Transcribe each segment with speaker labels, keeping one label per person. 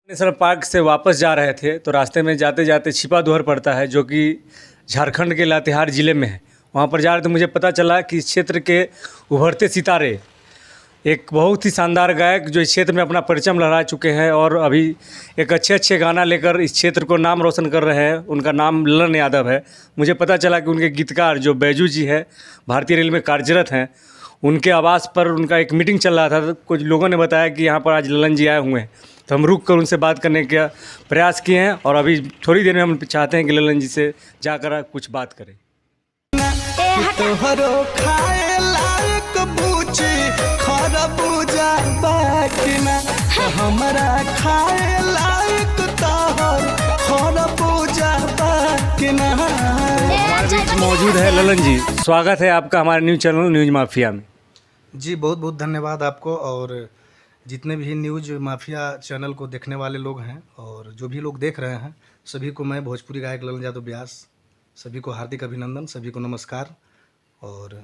Speaker 1: National park से वापस जा रहे थे तो रास्ते में जाते जाते छिपा दोहर पड़ता है जो कि झारखंड के लातेहार ज़िले में है। वहाँ पर जा रहे थे मुझे पता चला कि इस क्षेत्र के उभरते सितारे एक बहुत ही शानदार गायक जो इस क्षेत्र में अपना परचम लहरा चुके हैं और अभी एक अच्छे अच्छे गाना लेकर इस क्षेत्र को नाम रोशन कर रहे हैं। उनका नाम ललन यादव है। मुझे पता चला कि उनके गीतकार जो बैजू जी है भारतीय रेल में कार्यरत हैं, उनके आवास पर उनका एक मीटिंग चल रहा था। तो कुछ लोगों ने बताया कि यहाँ पर आज ललन जी आए हुए हैं, तो हम रुक कर उनसे बात करने का प्रयास किए हैं और अभी थोड़ी देर में हम चाहते हैं कि ललन जी से जाकर कुछ बात करें।
Speaker 2: तोहरो खाए लायक बूची खरबूजा बाकिना हमरा खाए लायक तोहर खरबूजा बाकिना।
Speaker 1: हमारे बीच मौजूद है ललन जी। स्वागत है आपका हमारे न्यूज़ चैनल न्यूज़ माफिया में।
Speaker 2: जी बहुत बहुत धन्यवाद आपको और जितने भी न्यूज़ माफिया चैनल को देखने वाले लोग हैं और जो भी लोग देख रहे हैं सभी को मैं भोजपुरी गायक ललन यादव व्यास सभी को हार्दिक अभिनंदन, सभी को नमस्कार। और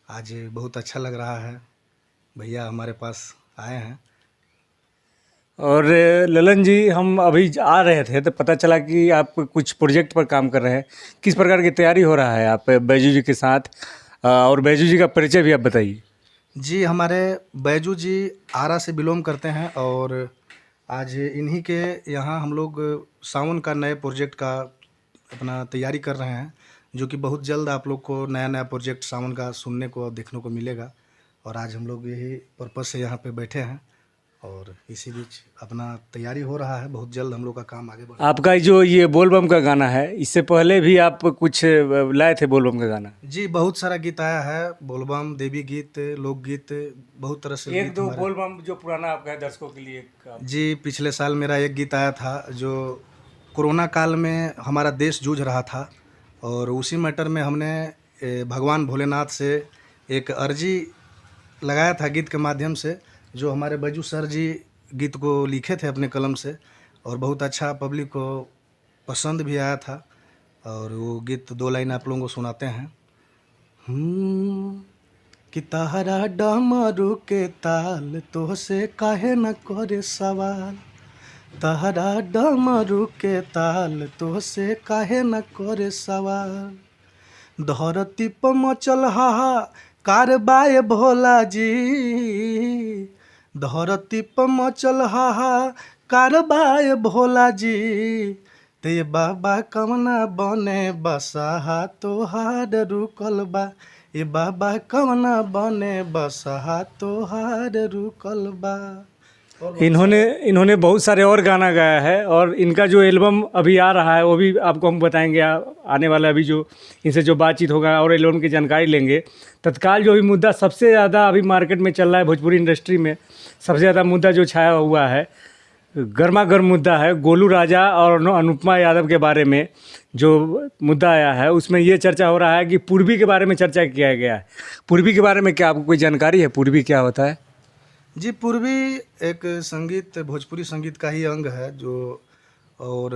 Speaker 2: आज बहुत अच्छा लग रहा है, भैया हमारे पास आए हैं।
Speaker 1: और ललन जी, हम अभी आ रहे थे तो पता चला कि आप कुछ प्रोजेक्ट पर काम कर रहे हैं। किस प्रकार की तैयारी हो रहा है आप बैजू जी के साथ, और बैजू जी का परिचय भी आप बताइए।
Speaker 2: जी हमारे बैजू जी आरा से बिलोंग करते हैं और आज इन्हीं के यहाँ हम लोग सावन का नए प्रोजेक्ट का अपना तैयारी कर रहे हैं, जो कि बहुत जल्द आप लोग को नया नया प्रोजेक्ट सावन का सुनने को और देखने को मिलेगा। और आज हम लोग यही पर्पज़ से यहाँ पे बैठे हैं और इसी बीच अपना तैयारी हो रहा है। बहुत जल्द हम लोग का काम आगे बढ़।
Speaker 1: आपका जो ये बोलबम का गाना है, इससे पहले भी आप कुछ लाए थे बोलबम का गाना?
Speaker 2: जी बहुत सारा गीत आया है, बोलबम, देवी गीत, लोकगीत, बहुत तरह से
Speaker 1: एक दो बोलबम जो पुराना आपका है दर्शकों के लिए
Speaker 2: जी पिछले साल मेरा एक गीत आया था जो कोरोना काल में हमारा देश जूझ रहा था और उसी मैटर में हमने भगवान भोलेनाथ से एक अर्जी लगाया था गीत के माध्यम से, जो हमारे बैजू सर जी गीत को लिखे थे अपने कलम से और बहुत अच्छा पब्लिक को पसंद भी आया था। और वो गीत दो लाइन आप लोगों को सुनाते हैं। कि तहरा डमरू के ताल तो से काहे न करे सवाल, तहरा डमरू के ताल तो से काहे न करे सवाल, धरती पर मचल हाहा कारबाए भोला जी, धरती पर मचल हाहा कारबाए भोला जी, ते बाबा कवना बने बसहा तोहार रुकल बा, ये बाबा कवना बने बसहा तोहार रुकल बा।
Speaker 1: इन्होंने बहुत सारे और गाना गाया है और इनका जो एल्बम अभी आ रहा है वो भी आपको हम बताएंगे। आने वाला अभी जो इनसे जो बातचीत होगा और एल्बम की जानकारी लेंगे। तत्काल जो भी मुद्दा सबसे ज़्यादा अभी मार्केट में चल रहा है, भोजपुरी इंडस्ट्री में सबसे ज़्यादा मुद्दा जो छाया हुआ है, गर्मा गर्म मुद्दा है गोलू राजा और अनुपमा यादव के बारे में जो मुद्दा आया है, उसमें ये चर्चा हो रहा है कि पूर्वी के बारे में चर्चा किया गया है। पूर्वी के बारे में क्या आपको कोई जानकारी है? पूर्वी क्या होता है?
Speaker 2: जी पूर्वी एक संगीत, भोजपुरी संगीत का ही अंग है जो, और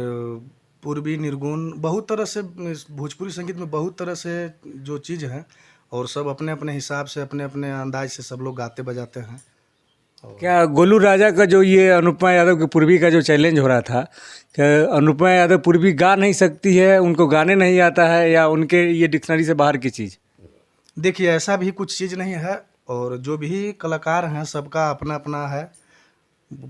Speaker 2: पूर्वी निर्गुण बहुत तरह से भोजपुरी संगीत में बहुत तरह से जो चीज़ है और सब अपने अपने हिसाब से अपने अपने अंदाज से सब लोग गाते बजाते हैं।
Speaker 1: क्या गोलू राजा का जो ये अनुपमा यादव के पूर्वी का जो चैलेंज हो रहा था कि अनुपमा यादव पूर्वी गा नहीं सकती है, उनको गाने नहीं आता है, या उनके ये डिक्शनरी से बाहर की चीज़?
Speaker 2: देखिए ऐसा भी कुछ चीज़ नहीं है और जो भी कलाकार हैं सबका अपना अपना है।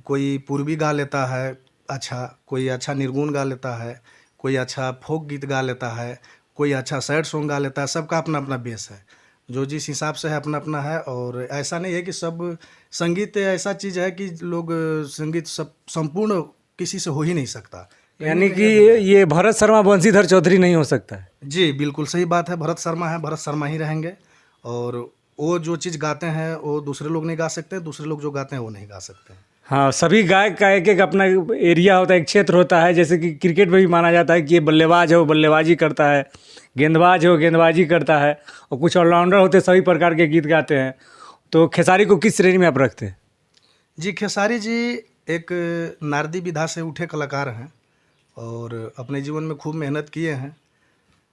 Speaker 2: कोई पूर्वी गा लेता है अच्छा, कोई अच्छा निर्गुण गा लेता है, कोई अच्छा फोक गीत गा लेता है, कोई अच्छा सैड सॉन्ग गा लेता है। सबका अपना अपना बेस है, जो जिस हिसाब से है अपना अपना है। और ऐसा नहीं है कि सब संगीत ऐसा चीज़ है कि लोग संगीत सब संपूर्ण किसी से हो ही नहीं सकता।
Speaker 1: यानी कि ये भरत शर्मा बंशीधर चौधरी नहीं हो सकता है?
Speaker 2: जी बिल्कुल सही बात है, भरत शर्मा है, भरत शर्मा ही रहेंगे। और वो जो चीज़ गाते हैं वो दूसरे लोग नहीं गा सकते, दूसरे लोग जो गाते हैं वो नहीं गा सकते।
Speaker 1: हाँ, सभी गायक का एक एक अपना एरिया होता है, एक क्षेत्र होता है। जैसे कि क्रिकेट में भी माना जाता है कि ये बल्लेबाज है वो बल्लेबाजी करता है, गेंदबाज है वो गेंदबाजी करता है, और कुछ ऑलराउंडर होते हैं सभी प्रकार के गीत गाते हैं। तो खेसारी को किस श्रेणी में आप रखते हैं?
Speaker 2: जी खेसारी जी एक नारदी विधा से उठे कलाकार हैं और अपने जीवन में खूब मेहनत किए हैं।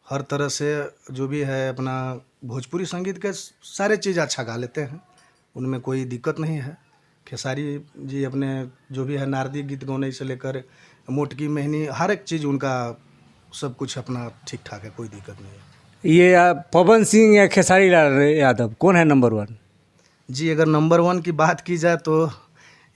Speaker 2: हर तरह से जो भी है अपना भोजपुरी संगीत के सारे चीज़ अच्छा गा लेते हैं, उनमें कोई दिक्कत नहीं है। खेसारी जी अपने जो भी है नारदी गीत गौने से लेकर मोटकी मेहनी हर एक चीज़ उनका सब कुछ अपना ठीक ठाक है, कोई दिक्कत नहीं है।
Speaker 1: ये पवन सिंह या खेसारी लाल यादव कौन है नंबर 1?
Speaker 2: जी अगर नंबर 1 की बात की जाए तो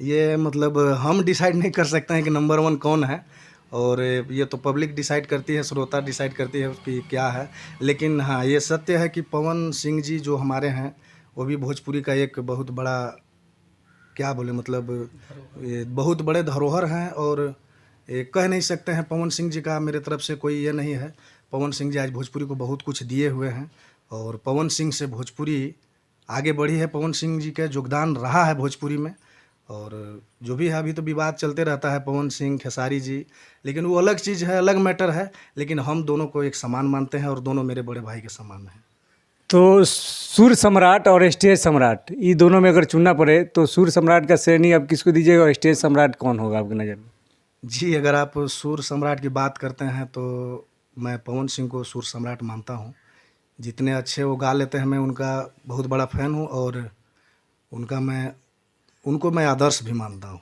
Speaker 2: ये मतलब हम डिसाइड नहीं कर सकते हैं कि नंबर 1 कौन है, और ये तो पब्लिक डिसाइड करती है, श्रोता डिसाइड करती है कि क्या है। लेकिन हाँ ये सत्य है कि पवन सिंह जी जो हमारे हैं वो भी भोजपुरी का एक बहुत बड़ा क्या बोले मतलब ये बहुत बड़े धरोहर हैं, और ये कह नहीं सकते हैं पवन सिंह जी का मेरे तरफ से कोई ये नहीं है। पवन सिंह जी आज भोजपुरी को बहुत कुछ दिए हुए हैं, और पवन सिंह से भोजपुरी आगे बढ़ी है। पवन सिंह जी का योगदान रहा है भोजपुरी में, और जो भी है अभी तो विवाद चलते रहता है पवन सिंह खेसारी जी, लेकिन वो अलग चीज़ है, अलग मैटर है। लेकिन हम दोनों को एक समान मानते हैं और दोनों मेरे बड़े भाई के समान हैं।
Speaker 1: तो सुर सम्राट और स्टेज सम्राट ये दोनों में अगर चुनना पड़े तो सुर सम्राट का श्रेणी आप किसको दीजिएगा और स्टेज सम्राट कौन होगा आपकी नज़र में?
Speaker 2: जी अगर आप सुर सम्राट की बात करते हैं तो मैं पवन सिंह को सुर सम्राट मानता हूँ। जितने अच्छे वो गा लेते हैं, मैं उनका बहुत बड़ा फ़ैन हूँ, और उनको मैं आदर्श भी मानता हूँ।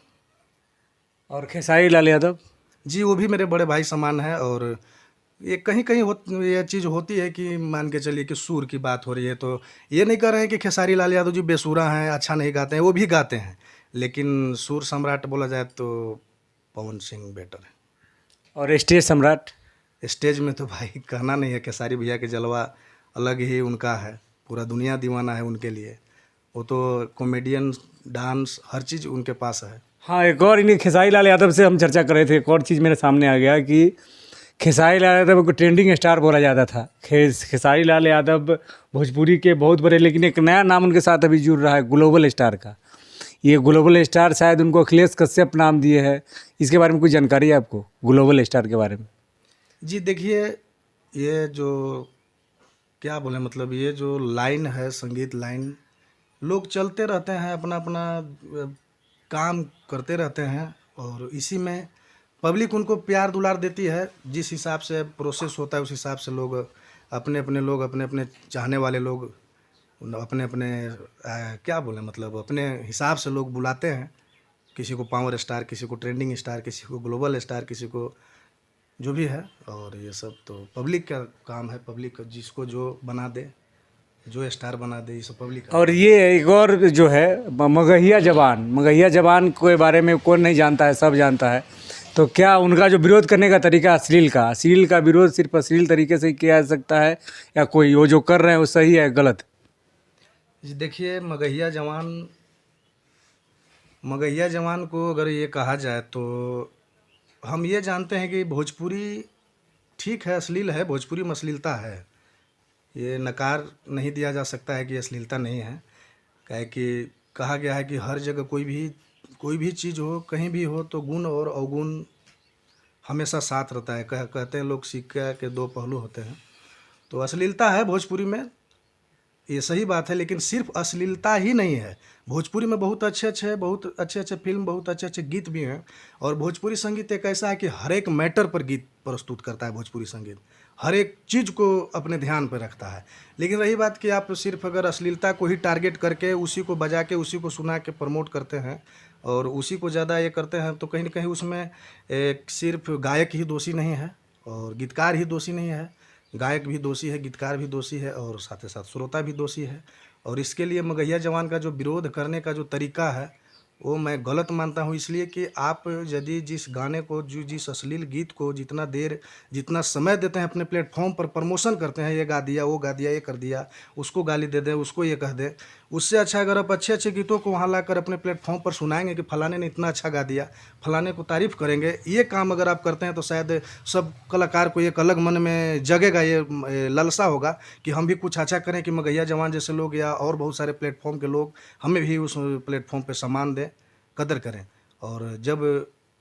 Speaker 1: और खेसारी लाल यादव?
Speaker 2: जी वो भी मेरे बड़े भाई समान है, और ये कहीं कहीं ये चीज़ होती है कि मान के चलिए कि सुर की बात हो रही है तो ये नहीं कर रहे हैं कि खेसारी लाल यादव जी बेसुरा हैं, अच्छा नहीं गाते हैं, वो भी गाते हैं। लेकिन सुर सम्राट बोला जाए तो पवन सिंह बेटर है।
Speaker 1: और स्टेज सम्राट?
Speaker 2: स्टेज में तो भाई कहना नहीं है, खेसारी भैया के जलवा अलग ही उनका है, पूरा दुनिया दीवाना है उनके लिए। वो तो कॉमेडियन, डांस, हर चीज़ उनके पास है।
Speaker 1: हाँ, एक और इन्हीं खेसारी लाल यादव से हम चर्चा कर रहे थे, एक और चीज़ मेरे सामने आ गया कि खेसारी लाल यादव को ट्रेंडिंग स्टार बोला जाता था। खेसारी लाल यादव भोजपुरी के बहुत बड़े, लेकिन एक नया नाम उनके साथ अभी जुड़ रहा है ग्लोबल स्टार का। ये ग्लोबल स्टार शायद उनको अखिलेश कश्यप नाम दिए है, इसके बारे में कुछ जानकारी है आपको ग्लोबल स्टार के बारे में?
Speaker 2: जी देखिए, ये जो क्या बोले मतलब ये जो लाइन है, संगीत लाइन, लोग चलते रहते हैं अपना अपना काम करते रहते हैं, और इसी में पब्लिक उनको प्यार दुलार देती है। जिस हिसाब से प्रोसेस होता है उस हिसाब से लोग अपने अपने चाहने वाले लोग अपने अपने क्या बोले मतलब अपने हिसाब से लोग बुलाते हैं। किसी को पावर स्टार, किसी को ट्रेंडिंग स्टार, किसी को ग्लोबल स्टार, किसी को जो भी है। और ये सब तो पब्लिक का काम है, पब्लिक जिसको जो बना दे, जो स्टार बना दे, ये सब पब्लिक का।
Speaker 1: और ये एक और जो है मगहिया जबान के बारे में कौन नहीं जानता है, सब जानता है। तो क्या उनका जो विरोध करने का तरीका अश्लील का विरोध सिर्फ अश्लील तरीके से किया जा सकता है, या कोई वो जो कर रहे हैं वो सही है गलत?
Speaker 2: जी देखिए, मगहिया जवान को अगर ये कहा जाए तो हम ये जानते हैं कि भोजपुरी ठीक है, अश्लील है, भोजपुरी में अश्लीलता है, ये नकार नहीं दिया जा सकता है कि अश्लीलता नहीं है। काहे कि कहा गया है कि हर जगह कोई भी चीज़ हो, कहीं भी हो, तो गुण और अवगुण हमेशा साथ रहता है। कहते हैं लोग सिक्के के दो पहलू होते हैं, तो अश्लीलता है भोजपुरी में, ये सही बात है। लेकिन सिर्फ अश्लीलता ही नहीं है, भोजपुरी में बहुत अच्छे अच्छे फिल्म, बहुत अच्छे गीत भी हैं। और भोजपुरी संगीत एक ऐसा है कि हर एक मैटर पर गीत प्रस्तुत करता है भोजपुरी संगीत, हर एक चीज़ को अपने ध्यान पर रखता है। लेकिन रही बात कि आप सिर्फ अगर अश्लीलता को ही टारगेट करके उसी को बजा के, उसी को सुना के प्रमोट करते हैं और उसी को ज़्यादा ये करते हैं, तो कहीं ना कहीं उसमें एक सिर्फ गायक ही दोषी नहीं है और गीतकार ही दोषी नहीं है, गायक भी दोषी है, गीतकार भी दोषी है, और साथ ही साथ श्रोता भी दोषी है। और इसके लिए मगहिया जवान का जो विरोध करने का जो तरीका है वो मैं गलत मानता हूँ। इसलिए कि आप यदि जिस गाने को, जिस अश्लील गीत को जितना समय देते हैं अपने प्लेटफॉर्म पर, प्रमोशन करते हैं, ये गा दिया, वो गा दिया, ये कर दिया, उसको गाली दे दें, उसको ये कह दें, उससे अच्छा अगर आप अच्छे अच्छे गीतों को वहाँ लाकर अपने प्लेटफॉर्म पर सुनाएंगे कि फलाने ने इतना अच्छा गा दिया, फलाने को तारीफ़ करेंगे, ये काम अगर आप करते हैं तो शायद सब कलाकार को एक अलग मन में जगेगा, ये लालसा होगा कि हम भी कुछ अच्छा करें, कि मगहिया जवान जैसे लोग या और बहुत सारे प्लेटफॉर्म के लोग हमें भी उस प्लेटफॉर्म पर सम्मान दें, कदर करें। और जब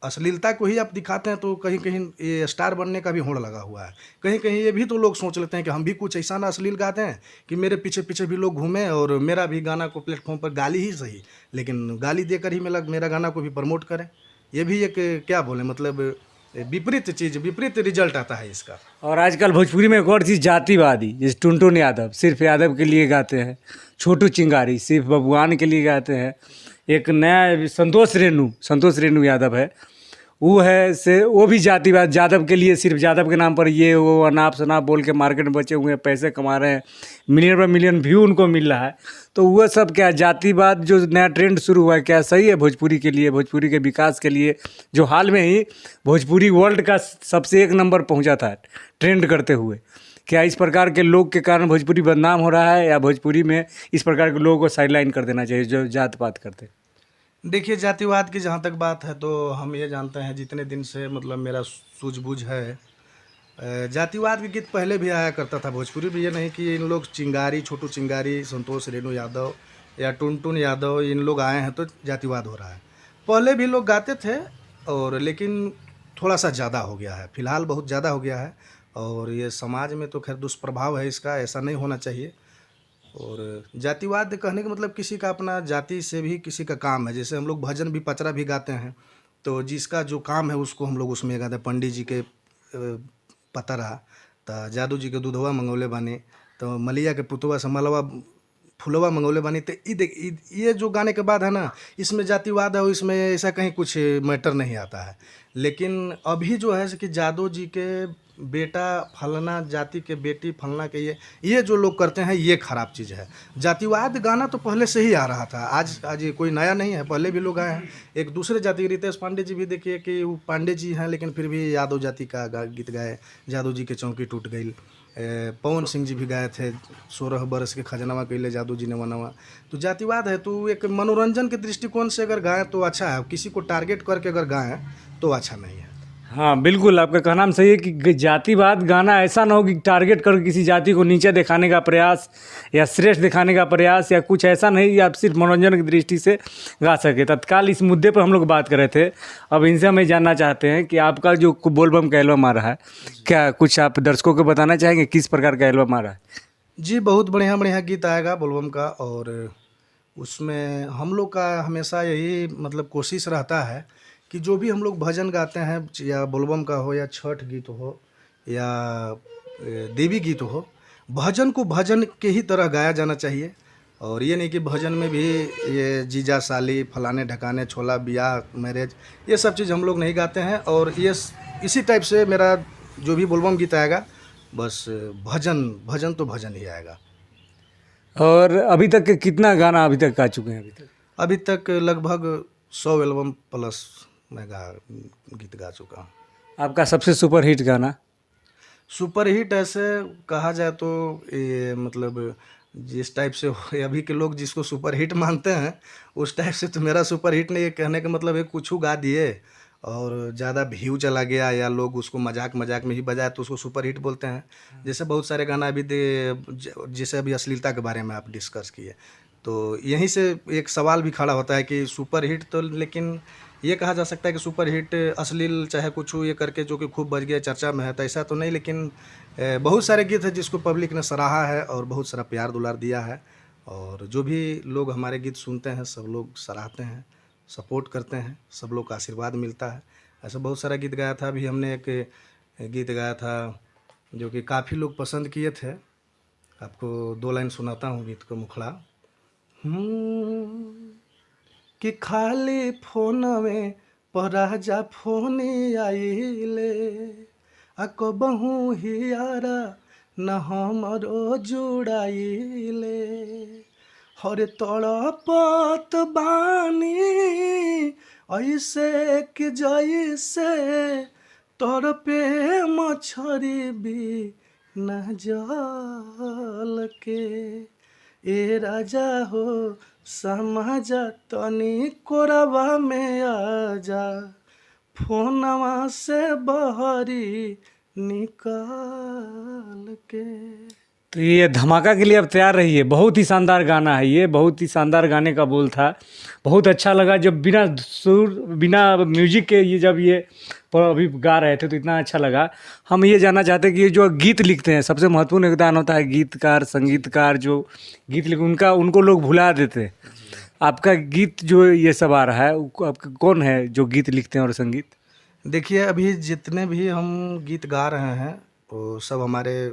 Speaker 2: अश्लीलता को ही आप दिखाते हैं तो कहीं कहीं ये स्टार बनने का भी होड़ लगा हुआ है। कहीं कहीं ये भी तो लोग सोच लेते हैं कि हम भी कुछ ऐसा ना अश्लील गाते हैं कि मेरे पीछे पीछे भी लोग घूमें और मेरा भी गाना को प्लेटफॉर्म पर गाली ही सही, लेकिन गाली देकर ही मेरा गाना को भी प्रमोट करें। ये भी एक क्या बोले मतलब विपरीत रिजल्ट आता है इसका।
Speaker 1: और आजकल भोजपुरी में एक और चीज़ जातिवादी, जैसे टुनटुन यादव सिर्फ यादव के लिए गाते हैं, छोटू चिंगारी सिर्फ बबुआन के लिए गाते हैं, एक नया संतोष रेणु यादव है, वो है से वो भी जातिवाद, यादव के लिए सिर्फ यादव के नाम पर ये वो अनाप शनाप बोल के मार्केट में बचे हुए हैं, पैसे कमा रहे हैं, मिलियन पर मिलियन व्यू उनको मिल रहा है। तो वह सब क्या जातिवाद जो नया ट्रेंड शुरू हुआ है, क्या सही है भोजपुरी के लिए, भोजपुरी के विकास के लिए? जो हाल में ही भोजपुरी वर्ल्ड का सबसे 1 नंबर पहुंचा था ट्रेंड करते हुए, क्या इस प्रकार के लोग के कारण भोजपुरी बदनाम हो रहा है, या भोजपुरी में इस प्रकार के लोगों को साइडलाइन कर देना चाहिए जो जात पात करते हैं?
Speaker 2: देखिए, जातिवाद की जहाँ तक बात है तो हम ये जानते हैं, जितने दिन से मतलब मेरा सूझबूझ है, जातिवाद के गीत पहले भी आया करता था भोजपुरी भी। ये नहीं कि इन लोग चिंगारी, छोटू चिंगारी, संतोष रेणु यादव या टुनटुन यादव इन लोग आए हैं तो जातिवाद हो रहा है। पहले भी लोग गाते थे, और लेकिन थोड़ा सा ज़्यादा हो गया है, फिलहाल बहुत ज़्यादा हो गया है। और ये समाज में तो खैर दुष्प्रभाव है इसका, ऐसा नहीं होना चाहिए। और जातिवाद कहने का मतलब किसी का अपना जाति से भी किसी का काम है। जैसे हम लोग भजन भी, पचरा भी गाते हैं, तो जिसका जो काम है उसको हम लोग उसमें गाते हैं। पंडित जी के पतरा, तो जादू जी के दूधवा मंगौले बानी, तो मलिया के पुतवा से मलवा फुलवा मंगौले बानी। तो ये जो गाने के बाद है ना, इसमें जातिवाद है और इसमें ऐसा कहीं कुछ मैटर नहीं आता है। लेकिन अभी जो है कि जादू जी के बेटा फलना जाति के बेटी फलना के ये जो लोग करते हैं, ये खराब चीज़ है। जातिवाद गाना तो पहले से ही आ रहा था, आज ये कोई नया नहीं है, पहले भी लोग आए हैं। एक दूसरे जाति के रितेश पांडे जी भी देखिए कि वो पांडे जी हैं, लेकिन फिर भी यादव जाति का गीत गाए। जादू जी के चौकी टूट गई। पवन सिंह जी भी गाए थे, 16 बरस के खजनवा कैले जादू जी ने वनवा। तो जातिवाद है, तो एक मनोरंजन के दृष्टिकोण से अगर गाएँ तो अच्छा है, किसी को टारगेट करके अगर गाएँ तो अच्छा नहीं है।
Speaker 1: हाँ बिल्कुल, आपका कहना सही है कि जातिवाद गाना ऐसा ना हो कि टारगेट कर किसी जाति को नीचे दिखाने का प्रयास या श्रेष्ठ दिखाने का प्रयास, या कुछ ऐसा नहीं कि आप सिर्फ मनोरंजन की दृष्टि से गा सके। तत्काल इस मुद्दे पर हम लोग बात कर रहे थे। अब इनसे हम ये जानना चाहते हैं कि आपका जो बोलबम का एल्बम आ रहा है, क्या कुछ आप दर्शकों को बताना चाहेंगे किस प्रकार का एल्बम आ रहा है?
Speaker 2: जी, बहुत बढ़िया बढ़िया गीत आएगा बोलबम का। और उसमें हम लोग का हमेशा यही मतलब कोशिश रहता है कि जो भी हम लोग भजन गाते हैं, या बोलबम का हो, या छठ गीत हो, या देवी गीत हो, भजन को भजन के ही तरह गाया जाना चाहिए। और ये नहीं कि भजन में भी ये जीजा साली फलाने ढकाने, छोला ब्याह मैरिज, ये सब चीज़ हम लोग नहीं गाते हैं। और ये इसी टाइप से मेरा जो भी बोलबम गीत आएगा, बस भजन तो भजन ही आएगा।
Speaker 1: और अभी तक के कितना गाना अभी तक गा चुके हैं?
Speaker 2: अभी तक लगभग 100 एल्बम प्लस मैं गीत गा चुका हूँ।
Speaker 1: आपका सबसे सुपर हिट गाना?
Speaker 2: सुपर हिट ऐसे कहा जाए तो ये मतलब जिस टाइप से अभी के लोग जिसको सुपर हिट मानते हैं, उस टाइप से तो मेरा सुपर हिट नहीं है। कहने का मतलब है कुछ गा दिए और ज़्यादा व्यू चला गया, या लोग उसको मजाक में ही बजाए तो उसको सुपर हिट बोलते हैं। जैसे बहुत सारे गाना अभी जैसे अभी अश्लीलता के बारे में आप डिस्कस किए, तो यहीं से एक सवाल भी खड़ा होता है कि सुपर हिट तो, लेकिन ये कहा जा सकता है कि सुपर हिट अश्लील चाहे कुछ हो ये करके जो कि खूब बज गया, चर्चा में है, तो ऐसा तो नहीं। लेकिन बहुत सारे गीत हैं जिसको पब्लिक ने सराहा है और बहुत सारा प्यार दुलार दिया है। और जो भी लोग हमारे गीत सुनते हैं, सब लोग सराहते हैं, सपोर्ट करते हैं, सब लोग का आशीर्वाद मिलता है। ऐसा बहुत सारा गीत गाया था। अभी हमने एक गीत गाया था जो कि काफ़ी लोग पसंद किए थे। आपको 2 लाइन सुनाता हूँ गीत को, मुखड़ा। कि खाली फोन में पराजा फोन आइले, आ कबहू हियारा न हमरो जुड़ाइले। हर तड़पत बानी ऐसे कि जैसे तड़पे मछरी भी न जल के। ए राजा हो समाजा तनी कोरबा में आजा, फोनवा से बहरी निकाल के।
Speaker 1: तो ये धमाका के लिए अब तैयार रहिए। बहुत ही शानदार गाना है ये, बहुत ही शानदार गाने का बोल था। बहुत अच्छा लगा जब बिना सुर बिना म्यूजिक के ये जब ये अभी गा रहे थे तो इतना अच्छा लगा। हम ये जानना चाहते हैं कि ये जो गीत लिखते हैं, सबसे महत्वपूर्ण योगदान होता है गीतकार, संगीतकार जो गीत लिख उनको लोग भुला देते हैं। आपका गीत जो ये सब आ रहा है, आपका कौन है जो गीत लिखते हैं और संगीत?
Speaker 2: देखिए, अभी जितने भी हम गीत गा रहे हैं वो सब हमारे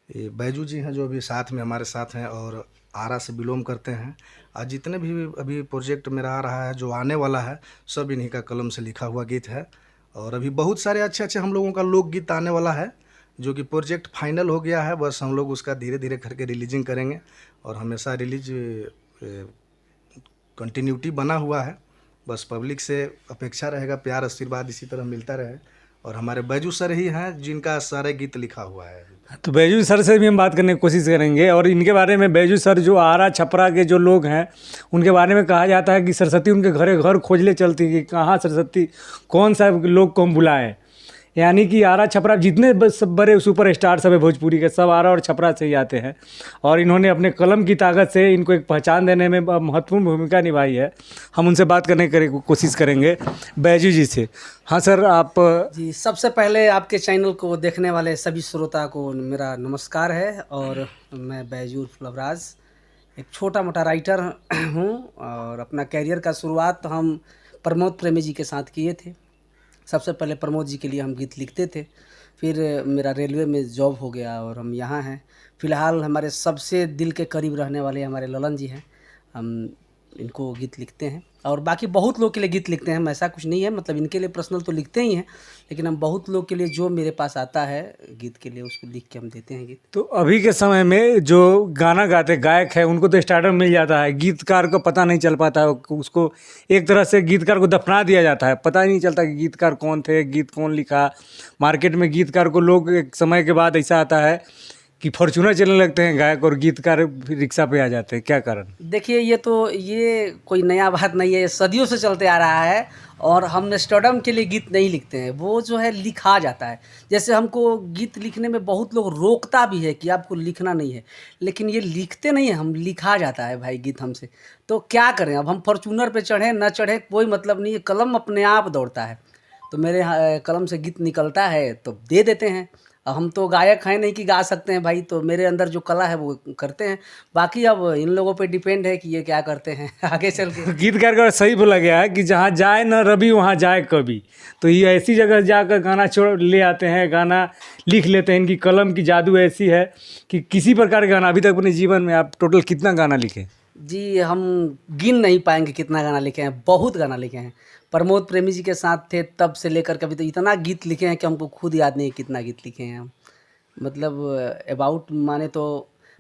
Speaker 2: बैजू जी हैं, जो अभी साथ में हमारे साथ हैं। और आरा से बिलोंग करते हैं। और जितने भी अभी प्रोजेक्ट मेरा आ रहा है, जो आने वाला है, सब इन्हीं का कलम से लिखा हुआ गीत है। और अभी बहुत सारे अच्छे अच्छे हम लोगों का लोकगीत आने वाला है, जो कि प्रोजेक्ट फाइनल हो गया है। बस हम लोग उसका धीरे धीरे करके रिलीजिंग करेंगे और हमेशा रिलीज कंटिन्यूटी बना हुआ है। बस पब्लिक से अपेक्षा रहेगा प्यार आशीर्वाद इसी तरह मिलता रहे। और हमारे बैजू सर ही हैं जिनका सारे गीत लिखा हुआ है।
Speaker 1: तो बैजू सर से भी हम बात करने की कोशिश करेंगे। और इनके बारे में, बैजू सर जो आरा छपरा के जो लोग हैं उनके बारे में कहा जाता है कि सरस्वती उनके घरे घर खोजले चलती कि कहाँ सरस्वती, कौन सा लोग को हम बुलाएं। यानी कि आरा छपरा जितने सब बड़े सुपर स्टार सब है भोजपुरी के, सब आरा और छपरा से ही आते हैं। और इन्होंने अपने कलम की ताकत से इनको एक पहचान देने में महत्वपूर्ण भूमिका निभाई है। हम उनसे बात करने की कोशिश करेंगे बैजू जी से। हाँ सर, आप
Speaker 3: जी, सबसे पहले आपके चैनल को देखने वाले सभी श्रोता को मेरा नमस्कार है। और मैं बैजू उर्फ लवराज एक छोटा मोटा राइटर हूँ। और अपना कैरियर का शुरुआत हम प्रमोद प्रेमी जी के साथ किए थे। सबसे पहले प्रमोद जी के लिए हम गीत लिखते थे, फिर मेरा रेलवे में जॉब हो गया और हम यहाँ हैं। फ़िलहाल हमारे सबसे दिल के करीब रहने वाले हमारे ललन जी हैं, हम इनको गीत लिखते हैं। और बाकी बहुत लोग के लिए गीत लिखते हैं, हम ऐसा कुछ नहीं है, मतलब इनके लिए पर्सनल तो लिखते ही हैं, लेकिन हम बहुत लोग के लिए जो मेरे पास आता है गीत के लिए उसको लिख के हम देते हैं गीत।
Speaker 1: तो अभी के समय में जो गाना गाते गायक है उनको तो स्टार्टअप मिल जाता है, गीतकार को पता नहीं चल पाता है। उसको एक तरह से गीतकार को दफना दिया जाता है, पता ही नहीं चलता कि गीतकार कौन थे, गीत कौन लिखा। मार्केट में गीतकार को लोग एक समय के बाद ऐसा आता है कि फॉर्च्यूनर चलने लगते हैं गायक, और गीतकार रिक्शा पे आ जाते हैं। क्या कारण?
Speaker 3: देखिए, ये कोई नया बात नहीं है, ये सदियों से चलते आ रहा है। और हम स्टारडम के लिए गीत नहीं लिखते हैं, वो जो है लिखा जाता है। जैसे हमको गीत लिखने में बहुत लोग रोकता भी है कि आपको लिखना नहीं है, लेकिन ये लिखते नहीं है, हम लिखा जाता है भाई गीत हमसे। तो क्या करें, अब हम फॉर्च्यूनर पे चढ़े न चढ़े कोई मतलब नहीं है, कलम अपने आप दौड़ता है। तो मेरे कलम से गीत निकलता है तो दे देते हैं। हम तो गायक हैं नहीं कि गा सकते हैं भाई, तो मेरे अंदर जो कला है वो करते हैं। बाकी अब इन लोगों पे डिपेंड है कि ये क्या करते हैं आगे चल के।
Speaker 1: गीतकार का सही बोला गया है कि जहाँ जाए न रवि वहाँ जाए कवि। तो ये ऐसी जगह जाकर गाना छोड़ ले आते हैं, गाना लिख लेते हैं। इनकी कलम की जादू ऐसी है कि किसी प्रकार का गाना, अभी तक अपने जीवन में आप टोटल कितना गाना लिखे?
Speaker 3: जी, हम गिन नहीं पाएंगे कितना गाना लिखे हैं, बहुत गाना लिखे हैं। प्रमोद प्रेमी जी के साथ थे तब से लेकर कभी तो इतना गीत लिखे हैं कि हमको खुद याद नहीं है कितना गीत लिखे हैं हम। मतलब अबाउट माने तो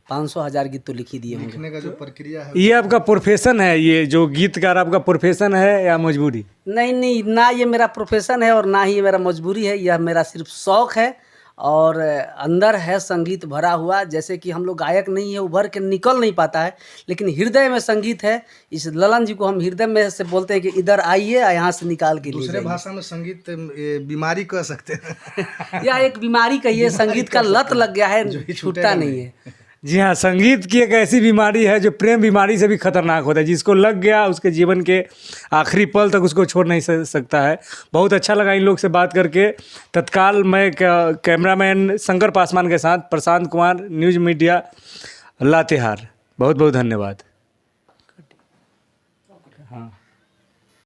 Speaker 3: 500,000 गीत तो लिख ही दिए होंगे।
Speaker 2: लिखने का जो प्रक्रिया है,
Speaker 1: ये आपका प्रोफेशन है? ये जो गीतकार आपका प्रोफेशन है या मजबूरी?
Speaker 3: नहीं, ना ये मेरा प्रोफेशन है और ना ही ये मेरा मजबूरी है, यह मेरा सिर्फ शौक़ है। और अंदर है संगीत भरा हुआ, जैसे कि हम लोग गायक नहीं है, उभर के निकल नहीं पाता है, लेकिन हृदय में संगीत है। इस ललन जी को हम हृदय में से बोलते हैं कि इधर आइए, यहाँ से निकाल के
Speaker 2: दूसरे भाषा में संगीत बीमारी कह सकते हैं।
Speaker 3: या एक बीमारी कहिए, संगीत का लत लग गया है, छूटता नहीं है।
Speaker 1: जी हाँ, संगीत की एक ऐसी बीमारी है जो प्रेम बीमारी से भी खतरनाक होता है। जिसको लग गया उसके जीवन के आखिरी पल तक उसको छोड़ नहीं सकता है। बहुत अच्छा लगा इन लोग से बात करके। तत्काल मैं कैमरामैन शंकर पासवान के साथ प्रशांत कुमार, न्यूज़ मीडिया लातेहार। बहुत बहुत धन्यवाद। हाँ।